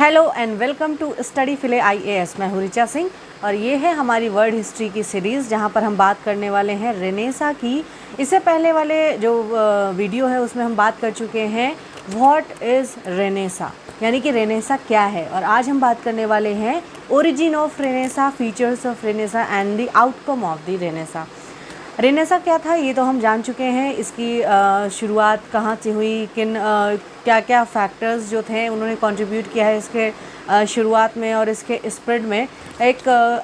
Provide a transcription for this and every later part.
Hello and welcome to study फिले IAS. मैं हूँ ऋचा सिंह और ये है हमारी वर्ल्ड हिस्ट्री की सीरीज़ जहाँ पर हम बात करने वाले हैं रेनेसा की। इससे पहले वाले जो वीडियो है उसमें हम बात कर चुके हैं व्हाट इज़ रेनेसा, यानी कि रेनेसा क्या है। और आज हम बात करने वाले हैं origin of Renaissance, features of Renaissance and the outcome of the Renaissance. Renaissance क्या था ये तो हम जान चुके हैं। इसकी शुरुआत कहाँ से हुई, किन क्या क्या फैक्टर्स जो थे उन्होंने कंट्रीब्यूट किया है इसके शुरुआत में और इसके स्प्रेड में।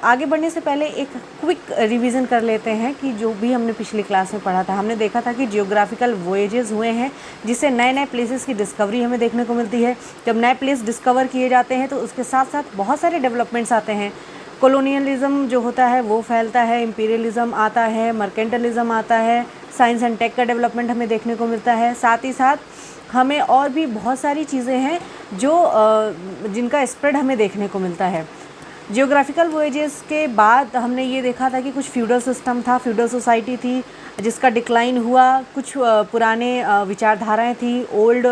आगे बढ़ने से पहले एक क्विक रिवीजन कर लेते हैं कि जो भी हमने पिछली क्लास में पढ़ा था। हमने देखा था कि जियोग्राफिकल वॉयेजेस हुए हैं जिससे नए नए प्लेसेस की डिस्कवरी हमें देखने को मिलती है। जब नए प्लेस डिस्कवर किए जाते हैं तो उसके साथ साथ बहुत सारे डेवलपमेंट्स आते हैं। कॉलोनियलिज्म जो होता है वो फैलता है, इम्पीरियलिज्म आता है, मर्केंटलिज्म आता है, साइंस एंड टेक का डेवलपमेंट हमें देखने को मिलता है। साथ ही साथ हमें और भी बहुत सारी चीज़ें हैं जो जिनका स्प्रेड हमें देखने को मिलता है। जियोग्राफिकल वॉयेजेस के बाद हमने ये देखा था कि कुछ फ्यूडल सिस्टम था, फ्यूडल सोसाइटी थी जिसका डिक्लाइन हुआ। कुछ पुराने विचारधाराएं थी, ओल्ड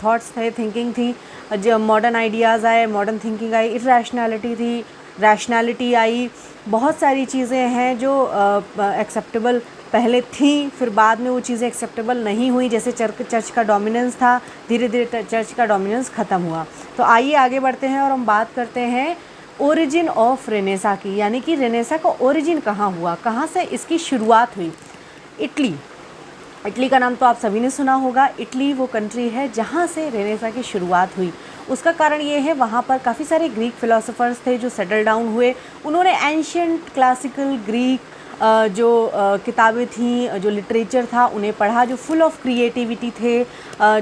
थॉट्स थे, थिंकिंग थी। जो मॉडर्न आइडियाज़ आए, मॉडर्न थिंकिंग आई, इरैशनैलिटी थी, रैशनैलिटी आई। बहुत सारी चीज़ें हैं जो एक्सेप्टेबल पहले थी, फिर बाद में वो चीज़ें एक्सेप्टेबल नहीं हुई। जैसे चर्च का डोमिनेंस था, धीरे धीरे चर्च का डोमिनेंस ख़त्म हुआ। तो आइए आगे बढ़ते हैं और हम बात करते हैं ओरिजिन ऑफ रेनेसा की, यानी कि रेनेसा का ओरिजिन कहाँ हुआ, कहाँ से इसकी शुरुआत हुई। इटली का नाम तो आप सभी ने सुना होगा। इटली वो कंट्री है जहाँ से रेनेसा की शुरुआत हुई। उसका कारण ये है वहाँ पर काफ़ी सारे ग्रीक फ़िलासफ़र्स थे जो सेटल डाउन हुए। उन्होंने एंशियंट क्लासिकल ग्रीक जो किताबें थीं, जो लिटरेचर था उन्हें पढ़ा, जो फुल ऑफ क्रिएटिविटी थे।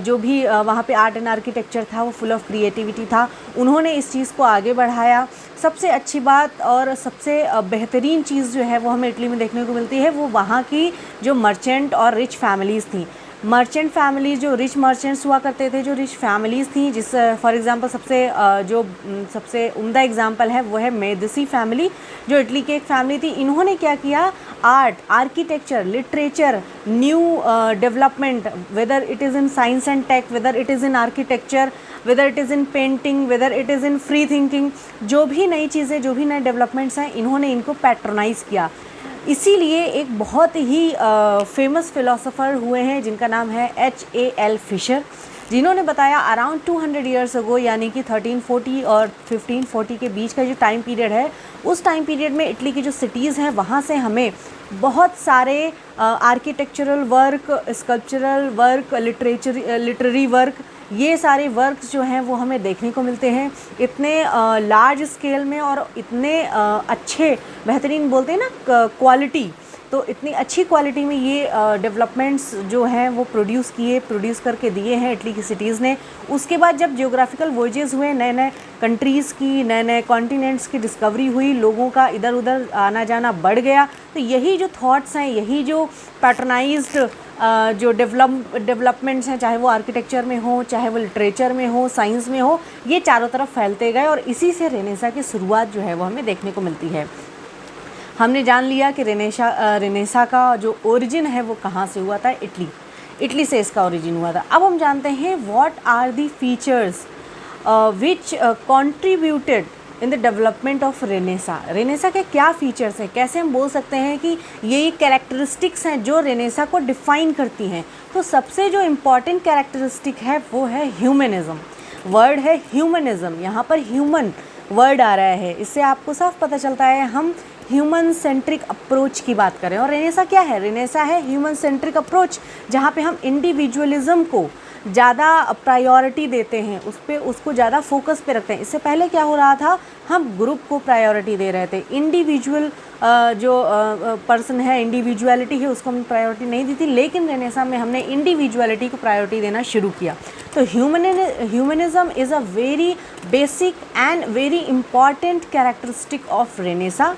जो भी वहाँ पे आर्ट एंड आर्किटेक्चर था वो फुल ऑफ क्रिएटिविटी था। उन्होंने इस चीज़ को आगे बढ़ाया। सबसे अच्छी बात और सबसे बेहतरीन चीज़ जो है वो हमें इटली में देखने को मिलती है, वो वहाँ की जो मर्चेंट और रिच फैमिलीज़ थी। मर्चेंट फैमिलीज़, जो रिच मर्चेंट्स हुआ करते थे, जो रिच फैमिलीज़ थी, जिस फॉर एग्जांपल सबसे उम्दा एग्जांपल है वो है मेडिसी फैमिली, जो इटली की एक फैमिली थी। इन्होंने क्या किया, art, architecture, literature, new development, whether it is in science and tech, whether it is in architecture, whether it is in painting, whether it is in free thinking, जो भी नई चीज़ें, जो भी नए डेवलपमेंट्स हैं, इन्होंने इनको पैट्रोनाइज़ किया। इसीलिए एक बहुत ही फेमस फ़िलासफ़र हुए हैं जिनका नाम है H.A.L. फिशर, जिन्होंने बताया अराउंड 200 ईयर्स अगो, यानी कि 1340 और 1540 के बीच का जो टाइम पीरियड है, उस टाइम पीरियड में इटली की जो सिटीज़ हैं वहाँ से हमें बहुत सारे architectural work, sculptural work, literary work, ये सारे वर्क्स जो हैं वो हमें देखने को मिलते हैं इतने लार्ज स्केल में और इतने अच्छे, बेहतरीन बोलते हैं ना क्वालिटी, तो इतनी अच्छी क्वालिटी में ये डेवलपमेंट्स जो हैं वो प्रोड्यूस करके दिए हैं इटली की सिटीज़ ने। उसके बाद जब जियोग्राफिकल वॉयेजेस हुए, नए नए कंट्रीज़ की, नए नए कॉन्टिनेंट्स की डिस्कवरी हुई, लोगों का इधर उधर आना जाना बढ़ गया, तो यही जो थॉट्स हैं, यही जो पैटर्नाइज्ड जो डेवलपमेंट्स हैं, चाहे वो आर्किटेक्चर में हो, चाहे वो लिटरेचर में हो, साइंस में हो, ये चारों तरफ फैलते गए और इसी से रेनेसा की शुरुआत जो है वो हमें देखने को मिलती है। हमने जान लिया कि रेनेसा का जो ओरिजिन है वो कहाँ से हुआ था, इटली से इसका ओरिजिन हुआ था। अब हम जानते हैं what are the features which contributed in the development of Renaissance. Renaissance के क्या फ़ीचर्स हैं, कैसे हम बोल सकते हैं कि ये कैरेक्टरिस्टिक्स हैं जो रेनेसा को डिफ़ाइन करती हैं। तो सबसे जो इम्पॉर्टेंट कैरेक्टरिस्टिक है वो है ह्यूमनिज़म। वर्ड है ह्यूमनिज़म, यहाँ पर ह्यूमन वर्ड आ रहा है, इससे आपको साफ पता चलता है हम ह्यूमन सेंट्रिक अप्रोच की बात करें। और रेनेसा क्या है, रेनेसा है ह्यूमन सेंट्रिक अप्रोच, जहाँ पे हम इंडिविजुअलिज़म को ज़्यादा प्रायोरिटी देते हैं, उसको ज़्यादा फोकस पे रखते हैं। इससे पहले क्या हो रहा था, हम ग्रुप को प्रायोरिटी दे रहे थे, इंडिविजुअल जो पर्सन है, इंडिविजुअलिटी है, उसको हमने प्रायोरिटी नहीं दी थी। लेकिन रेनेसा में हमने इंडिविजुअलिटी को प्रायोरिटी देना शुरू किया। तो humanism is a very basic and very important characteristic of Renaissance.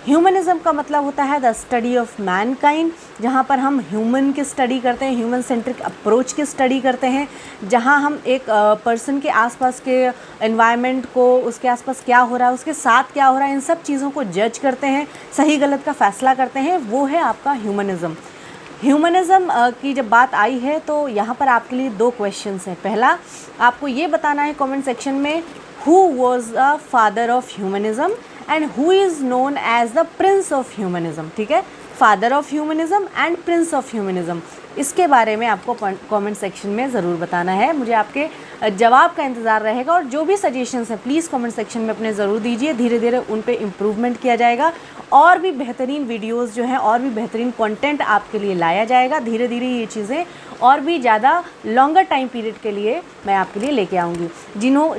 Humanism का मतलब होता है द स्टडी ऑफ मैनकाइंड, जहाँ पर हम ह्यूमन की स्टडी करते हैं, ह्यूमन सेंट्रिक अप्रोच की स्टडी करते हैं, जहाँ हम एक पर्सन के आसपास के एनवायरनमेंट को, उसके आसपास क्या हो रहा है, उसके साथ क्या हो रहा है, इन सब चीज़ों को जज करते हैं, सही गलत का फैसला करते हैं, वो है आपका ह्यूमनिज़म। ह्यूमनिज़म की जब बात आई है तो यहाँ पर आपके लिए दो क्वेश्चंस हैं। पहला, आपको ये बताना है कमेंट सेक्शन में who was the father of humanism and who is known as the prince of humanism। ठीक है, father of humanism and Prince of humanism, इसके बारे में आपको कमेंट सेक्शन में ज़रूर बताना है। मुझे आपके जवाब का इंतज़ार रहेगा और जो भी सजेशंस हैं प्लीज़ कमेंट सेक्शन में अपने ज़रूर दीजिए। धीरे धीरे उन पे इम्प्रूवमेंट किया जाएगा और भी बेहतरीन वीडियोस जो हैं और भी बेहतरीन कंटेंट आपके लिए लाया जाएगा। धीरे धीरे ये चीज़ें और भी ज़्यादा लॉन्गर टाइम पीरियड के लिए मैं आपके लिए लेके आऊँगी।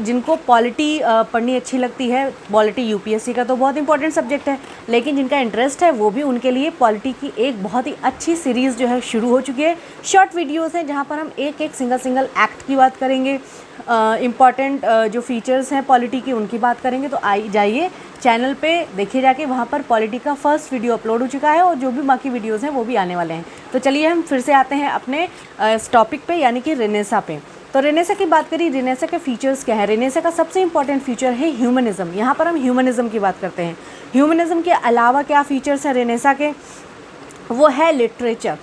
जिनको पॉलिटी पढ़नी अच्छी लगती है, पॉलिटी यूपीएससी का तो बहुत इंपॉर्टेंट सब्जेक्ट है, लेकिन जिनका इंटरेस्ट है वो भी उनके लिए पॉलिटी की एक बहुत ही अच्छी सीरीज़ जो है शुरू हो चुकी है। शॉर्ट वीडियोस हैं जहाँ पर हम एक एक सिंगल एक्ट की बात करेंगे, इम्पॉर्टेंट जो फीचर्स हैं पॉलिटी की उनकी बात करेंगे। तो जाइए चैनल पे देखिए जाके, वहाँ पर पॉलिटी का फर्स्ट वीडियो अपलोड हो चुका है और जो भी बाकी वीडियोस हैं वो भी आने वाले हैं। तो चलिए हम फिर से आते हैं अपने टॉपिक पे, यानी कि रेनेसा पे। तो रेनेसा की बात करी, रेनेसा के फीचर्स क्या है? रेनेसा का सबसे इंपॉर्टेंट फीचर है ह्यूमनिज़म। यहाँ पर हम ह्यूमनिज़म की बात करते हैं। ह्यूमनिज़म के अलावा क्या फीचर्स हैं रेनेसा के? वो है लिटरेचर।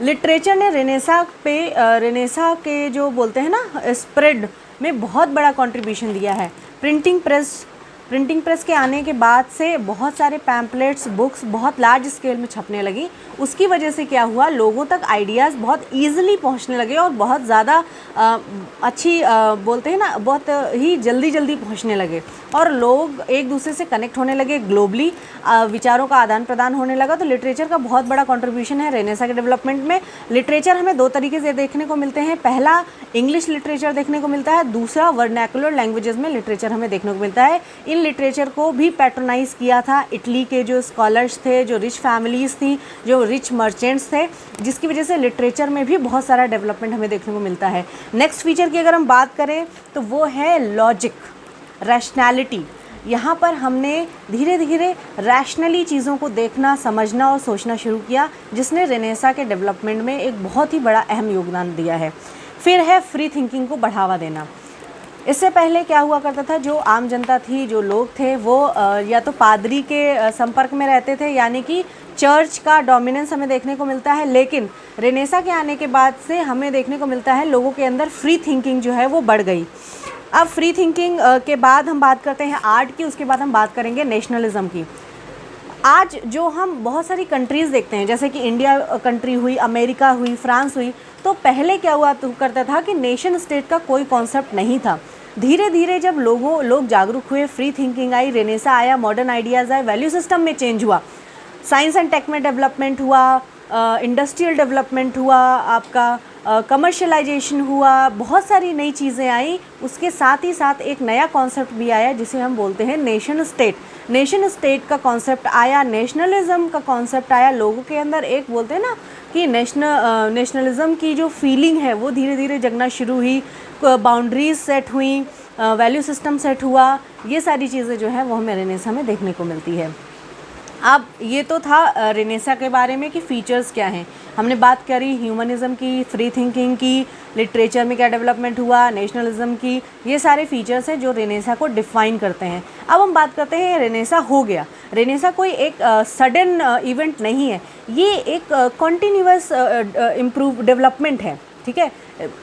लिटरेचर ने रेनेसा के जो बोलते हैं ना स्प्रेड में बहुत बड़ा कंट्रीब्यूशन दिया है। प्रिंटिंग प्रेस के आने के बाद से बहुत सारे पैम्पलेट्स, बुक्स बहुत लार्ज स्केल में छपने लगी। उसकी वजह से क्या हुआ, लोगों तक आइडियाज़ बहुत ईजिली पहुंचने लगे और बहुत ज़्यादा अच्छी बोलते हैं ना, बहुत ही जल्दी पहुंचने लगे और लोग एक दूसरे से कनेक्ट होने लगे, ग्लोबली विचारों का आदान प्रदान होने लगा। तो लिटरेचर का बहुत बड़ा कंट्रीब्यूशन है रेनेसा के डेवलपमेंट में। लिटरेचर हमें दो तरीके से देखने को मिलते हैं। पहला इंग्लिश लिटरेचर देखने को मिलता है, दूसरा वर्नैकुलर लैंग्वेजेस में लिटरेचर हमें देखने को मिलता है। इन लिटरेचर को भी पैट्रोनाइज किया था इटली के जो स्कॉलर्स थे, जो रिच फैमिलीज़ थी, जो रिच मर्चेंट्स थे, जिसकी वजह से लिटरेचर में भी बहुत सारा डेवलपमेंट हमें देखने को मिलता है। नेक्स्ट फीचर की अगर हम बात करें तो वो है लॉजिक, रैशनैलिटी। यहाँ पर हमने धीरे धीरे रैशनली चीज़ों को देखना, समझना और सोचना शुरू किया, जिसने रेनेसा के डेवलपमेंट में एक बहुत ही बड़ा अहम योगदान दिया है। फिर है फ्री थिंकिंग को बढ़ावा देना। इससे पहले क्या हुआ करता था, जो आम जनता थी, जो लोग थे, वो या तो पादरी के संपर्क में रहते थे, यानी कि चर्च का डोमिनेंस हमें देखने को मिलता है। लेकिन रेनेसा के आने के बाद से हमें देखने को मिलता है लोगों के अंदर फ्री थिंकिंग जो है वो बढ़ गई। अब फ्री थिंकिंग के बाद हम बात करते हैं आर्ट की, उसके बाद हम बात करेंगे नेशनलिज्म की। आज जो हम बहुत सारी कंट्रीज़ देखते हैं, जैसे कि इंडिया कंट्री हुई, अमेरिका हुई, फ्रांस हुई, तो पहले क्या हुआ करता था कि नेशन स्टेट का कोई कॉन्सेप्ट नहीं था। धीरे धीरे जब लोग जागरूक हुए, फ्री थिंकिंग आई, रेनेसा आया, मॉडर्न आइडियाज़ आए, वैल्यू सिस्टम में चेंज हुआ, साइंस एंड टेक में डेवलपमेंट हुआ, इंडस्ट्रियल डेवलपमेंट हुआ, आपका कमर्शलाइजेशन हुआ, बहुत सारी नई चीज़ें आई। उसके साथ ही साथ एक नया कॉन्सेप्ट भी आया जिसे हम बोलते हैं नेशन स्टेट। नेशन स्टेट का कॉन्सेप्ट आया, नेशनलिज्म का कॉन्सेप्ट आया। लोगों के अंदर एक बोलते हैं ना कि नेशनलिज्म की जो फीलिंग है वो धीरे धीरे जगना शुरू हुई, बाउंड्रीज सेट हुई, वैल्यू सिस्टम सेट हुआ। ये सारी चीज़ें जो है वो हमें रेनेसा में देखने को मिलती है। अब ये तो था रेनेसा के बारे में कि फ़ीचर्स क्या हैं। हमने बात करी ह्यूमनिज़म की, फ्री थिंकिंग की, लिटरेचर में क्या डेवलपमेंट हुआ, नेशनलिज्म की। ये सारे फीचर्स हैं जो रेनेसा को डिफ़ाइन करते हैं। अब हम बात करते हैं रेनेसा हो गया। रेनेसा कोई एक सडन इवेंट नहीं है, ये एक कॉन्टीन्यूअस डेवलपमेंट है। ठीक है,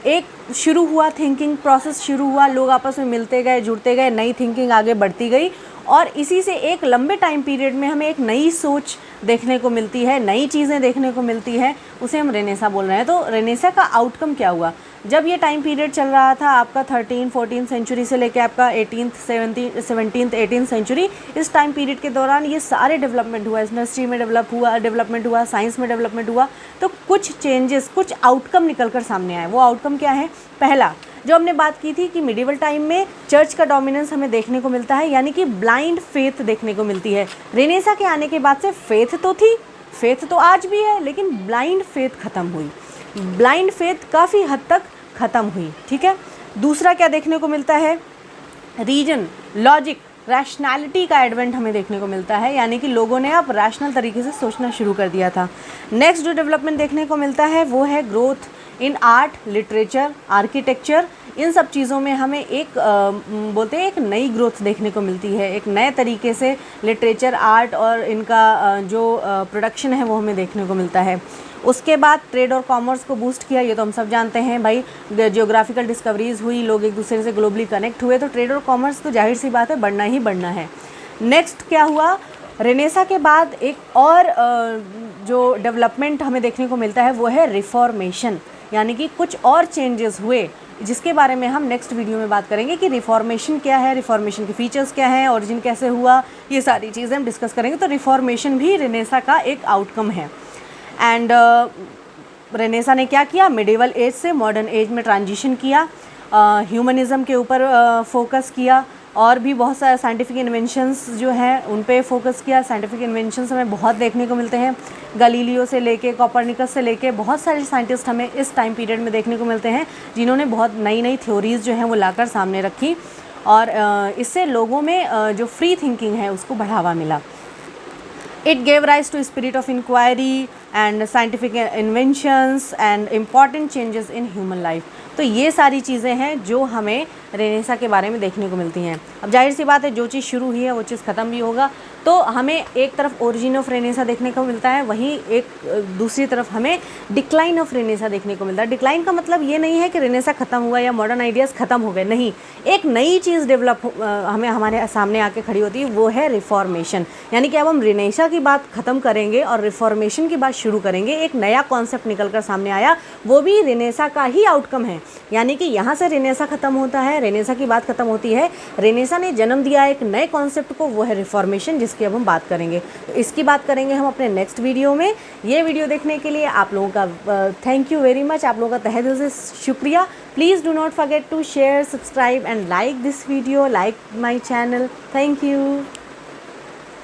एक शुरू हुआ, थिंकिंग प्रोसेस शुरू हुआ, लोग आपस में मिलते गए, जुड़ते गए, नई थिंकिंग आगे बढ़ती गई और इसी से एक लंबे टाइम पीरियड में हमें एक नई सोच देखने को मिलती है, नई चीज़ें देखने को मिलती है, उसे हम रेनेसा बोल रहे हैं। तो रेनेसा का आउटकम क्या हुआ? जब ये टाइम पीरियड चल रहा था आपका 13-14 सेंचुरी से लेके आपका 17th 18th सेंचुरी, इस टाइम पीरियड के दौरान ये सारे डेवलपमेंट हुआ, इंडस्ट्री में डेवलपमेंट हुआ, साइंस में डेवलपमेंट हुआ। तो कुछ चेंजेस, कुछ आउटकम निकल कर सामने आए। वो आउटकम क्या है? पहला, जो हमने बात की थी कि मिडिवल टाइम में चर्च का डोमिनेंस हमें देखने को मिलता है, यानी कि ब्लाइंड फेथ देखने को मिलती है। रेनेसा के आने के बाद से फेथ तो थी, फेथ तो आज भी है, लेकिन ब्लाइंड फेथ ख़त्म हुई, ब्लाइंड फेथ काफ़ी हद तक ख़त्म हुई। ठीक है, दूसरा क्या देखने को मिलता है? रीजन, लॉजिक, रैशनैलिटी का एडवेंट हमें देखने को मिलता है, यानी कि लोगों ने अब रैशनल तरीके से सोचना शुरू कर दिया था। नेक्स्ट जो डेवलपमेंट देखने को मिलता है वो है growth in art, literature, architecture. इन सब चीज़ों में हमें एक बोलते हैं एक नई ग्रोथ देखने को मिलती है, एक नए तरीके से लिटरेचर, आर्ट और इनका जो प्रोडक्शन है वो हमें देखने को मिलता है। उसके बाद ट्रेड और कॉमर्स को बूस्ट किया, ये तो हम सब जानते हैं भाई, जियोग्राफिकल डिस्कवरीज हुई, लोग एक दूसरे से ग्लोबली कनेक्ट हुए, तो ट्रेड और कॉमर्स तो जाहिर सी बात है बढ़ना ही बढ़ना है। नेक्स्ट क्या हुआ, रेनेसा के बाद एक और जो डेवलपमेंट हमें देखने को मिलता है वो है रिफॉर्मेशन, यानी कि कुछ और चेंजेस हुए जिसके बारे में हम नेक्स्ट वीडियो में बात करेंगे कि रिफॉर्मेशन क्या है, रिफॉर्मेशन के फीचर्स क्या हैं, ओरिजिन कैसे हुआ, ये सारी चीज़ें हम डिस्कस करेंगे। तो रिफॉर्मेशन भी रेनेसा का एक आउटकम है। एंड रेनेसा ने क्या किया, मिडिवल एज से मॉडर्न एज में ट्रांजिशन किया, ह्यूमनिज़म के ऊपर फोकस किया, और भी बहुत सारे साइंटिफिक इन्वेंशंस जो हैं उन पे फोकस किया। साइंटिफिक इन्वेंशंस हमें बहुत देखने को मिलते हैं, गलीलियो से लेके कोपरनिकस से लेके बहुत सारे साइंटिस्ट हमें इस टाइम पीरियड में देखने को मिलते हैं जिन्होंने बहुत नई नई थ्योरीज़ जो हैं वो लाकर सामने रखी, और इससे लोगों में जो फ्री थिंकिंग है उसको बढ़ावा मिला। It gave rise to spirit of inquiry and scientific inventions and important changes in human life। तो ये सारी चीज़ें हैं जो हमें रेनेसा के बारे में देखने को मिलती हैं। अब जाहिर सी बात है जो चीज़ शुरू हुई है वो चीज़ ख़त्म भी होगा, तो हमें एक तरफ ओरिजिन ऑफ रेनेसा देखने को मिलता है, वहीं एक दूसरी तरफ हमें डिक्लाइन ऑफ रेनेसा देखने को मिलता है। डिक्लाइन का मतलब ये नहीं है कि रेनेसा ख़त्म हुआ या मॉडर्न आइडियाज़ ख़त्म हो गए, नहीं, एक नई चीज़ डेवलप हमें हमारे सामने आके खड़ी होती है, वो है रिफॉर्मेशन। यानी कि अब हम रेनेसा की बात ख़त्म करेंगे और रिफॉर्मेशन की बात शुरू करेंगे। एक नया कॉन्सेप्ट निकल कर सामने आया, वो भी रेनेसा का ही आउटकम है। यानी कि यहाँ से रेनेसा ख़त्म होता है, रेनेसा की बात ख़त्म होती है, रेनेसा ने जन्म दिया एक नए कॉन्सेप्ट को, वो है रिफॉर्मेशन, जिसकी अब हम बात करेंगे। तो इसकी बात करेंगे हम अपने नेक्स्ट वीडियो में। ये वीडियो देखने के लिए आप लोगों का थैंक यू वेरी मच, आप लोगों का तहे दिल से शुक्रिया। Please do not forget to share, subscribe and like this video, like my channel. Thank you.